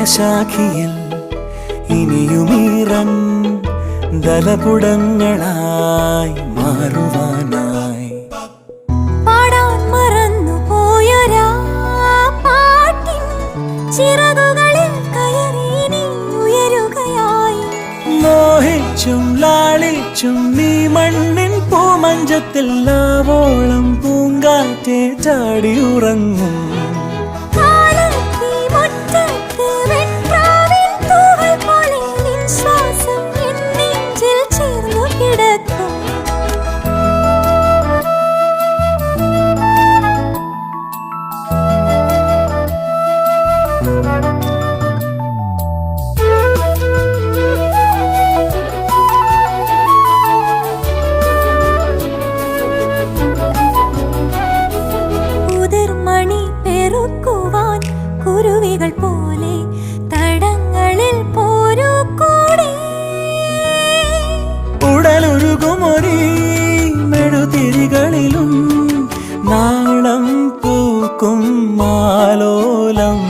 ഹൃദയശാഖിയിൽ ഇനിയുമീറൻ ദലപുടങ്ങളായി മാറുവാനായി പാടാൻ മറന്നു പോയൊരാ പാട്ടിൻ ചിറകുകളിൽ കയറി നീ ഉയരുകയായി. മോഹിച്ചും ലാളിച്ചും നീ മണ്ണിൻ പൂമഞ്ചത്തിൽ ആവോളം പൂങ്കാറ്റെ ചാടിയുറങ്ങും. കുരുവികൾ പോലെ തടങ്ങളിൽ പോരൂ കൂടെ. ഉടലൊരുകുമൊരീ മെഴുതിരികളിലും നാളം പൂക്കും മാലോലം.